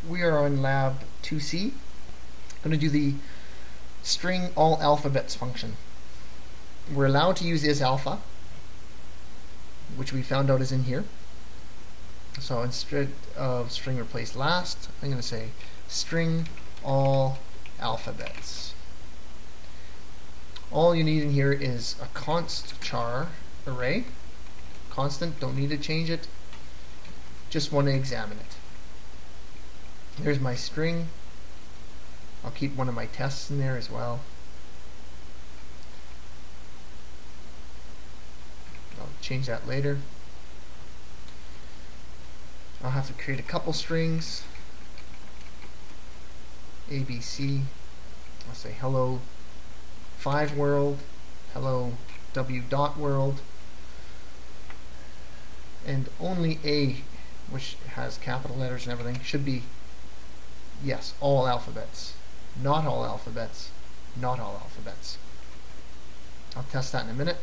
We are on lab2c. I'm going to do the string all alphabets function. We're allowed to use isAlpha, which we found out is in here. So instead of string replace last, I'm going to say string all alphabets. All you need in here is a const char array. Constant, don't need to change it. Just want to examine it. There's my string. I'll keep one of my tests in there as well. I'll change that later. I'll have to create a couple strings. ABC. I'll say hello 5 world, hello w dot world, and only A, which has capital letters and everything, should be yes, all alphabets. Not all alphabets. Not all alphabets. I'll test that in a minute.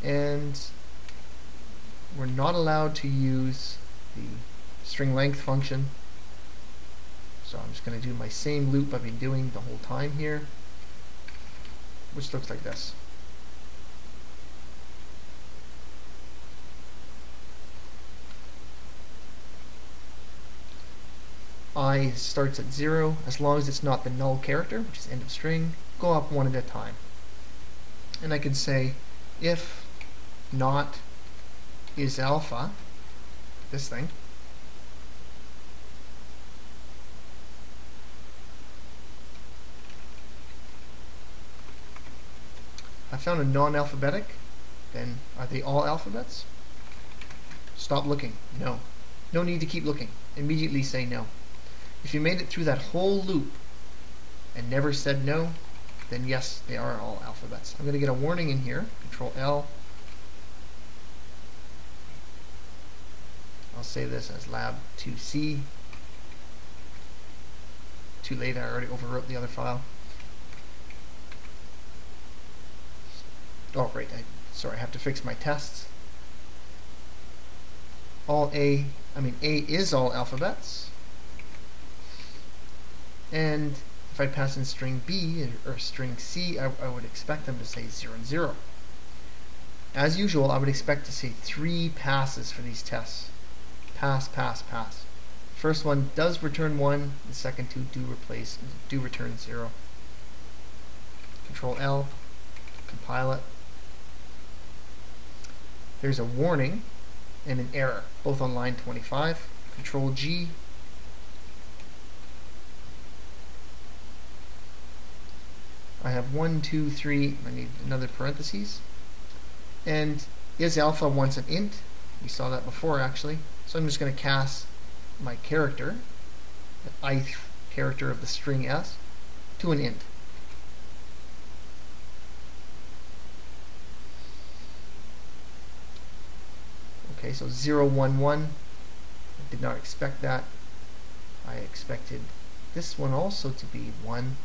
And we're not allowed to use the string length function. So I'm just going to do my same loop I've been doing the whole time here, which looks like this. I starts at 0, as long as it's not the null character, which is end of string, go up one at a time. And I can say if not isAlpha, this thing, I found a non-alphabetic, then are they all alphabets? Stop looking. No. No need to keep looking. Immediately say no. If you made it through that whole loop and never said no, then yes, they are all alphabets. I'm going to get a warning in here. Control L. I'll save this as lab2c. Too late, I already overwrote the other file. Oh, right, sorry, I have to fix my tests. A is all alphabets. And if I pass in string B or string C, I would expect them to say 0 and 0. As usual, I would expect to see 3 passes for these tests. Pass, pass, pass. First one does return 1, the second 2 do return 0. Control L, compile it. There's a warning and an error, both on line 25. Control G. I have 1, 2, 3, I need another parentheses. And isAlpha wants an int. We saw that before actually. So I'm just going to cast my character, the ith character of the string s, to an int. Okay, so 0, 1, 1. I did not expect that. I expected this one also to be 1.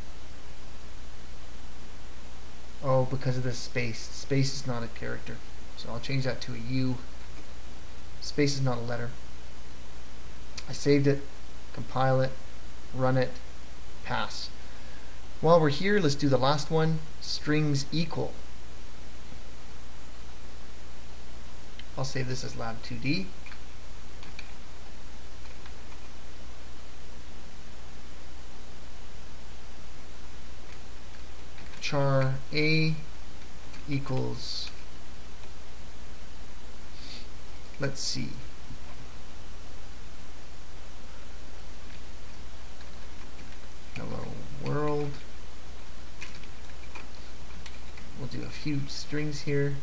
Oh, because of the space. Space is not a character. So I'll change that to a U. Space is not a letter. I saved it, compile it, run it, pass. While we're here, let's do the last one. Strings equal. I'll save this as lab2d. Char A equals, let's see, hello world. We'll do a few strings here.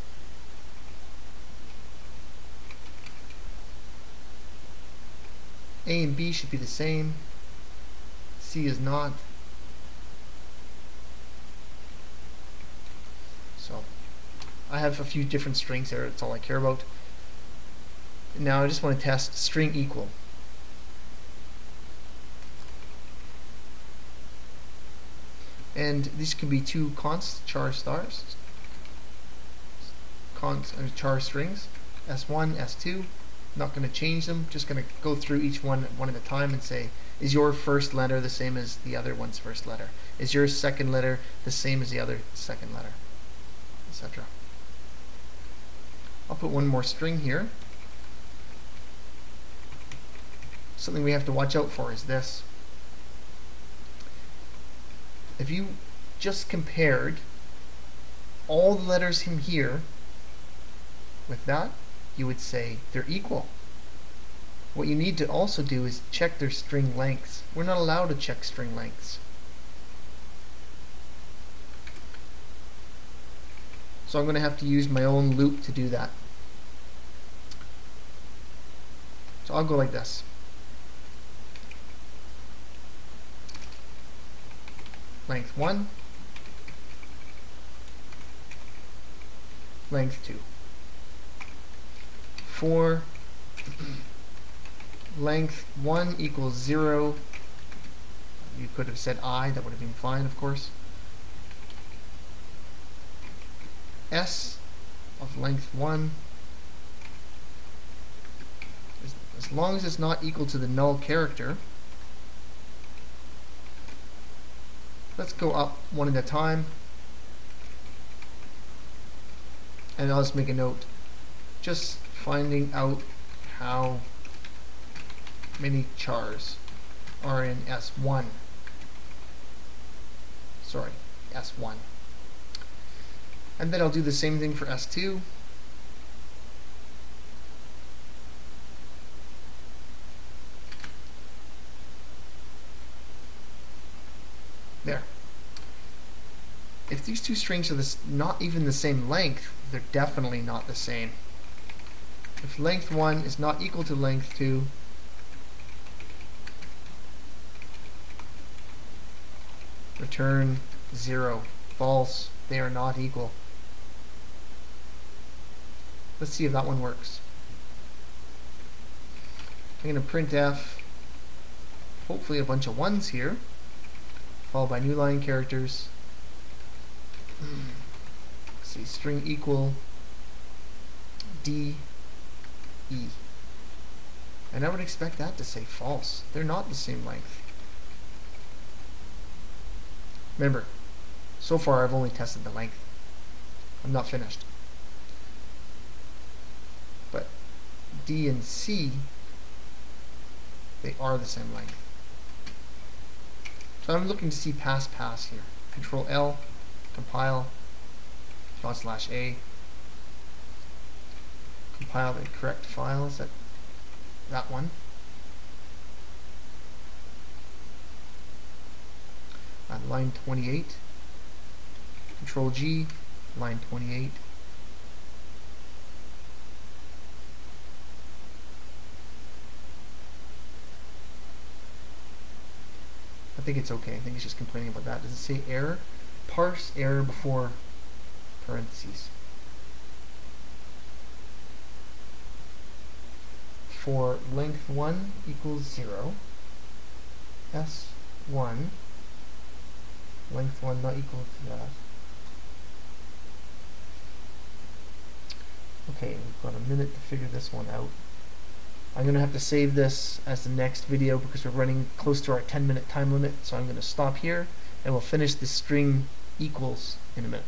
A and B should be the same. C is not. So I have a few different strings there. That's all I care about. Now I just want to test string equal. And these can be two const char stars, char strings, S1, S2. Not going to change them, just going to go through each one at a time and say, is your first letter the same as the other one's first letter? Is your second letter the same as the other second letter? Etc. I'll put one more string here. Something we have to watch out for is this. If you just compared all the letters from here with that, you would say they're equal. What you need to also do is check their string lengths. We're not allowed to check string lengths. So I'm going to have to use my own loop to do that. So I'll go like this. Length 1, length 2. For length 1 equals 0, you could have said I, that would have been fine, of course. S of length 1, as long as it's not equal to the null character. Let's go up one at a time, and I'll just make a note, just finding out how many chars are in S1. Sorry, S1. And then I'll do the same thing for S2. There. If these two strings are not even the same length, they're definitely not the same. If length 1 is not equal to length 2, return 0. False. They are not equal. Let's see if that one works. I'm going to printf hopefully a bunch of 1s here, followed by new line characters. Let's see, string equal D E. And I would expect that to say false. They're not the same length. Remember, so far I've only tested the length. I'm not finished. But D and C, they are the same length. So I'm looking to see pass here. Control L, compile, /A, compile the correct file. Is that one? Line 28. Control G, line 28. I think it's okay. I think it's just complaining about that. Does it say error? Parse error before parentheses. For length 1 equals 0, S1, length 1 not equal to that. Okay, we've got a minute to figure this one out. I'm going to have to save this as the next video because we're running close to our 10-minute time limit, so I'm going to stop here and we'll finish the string equals in a minute.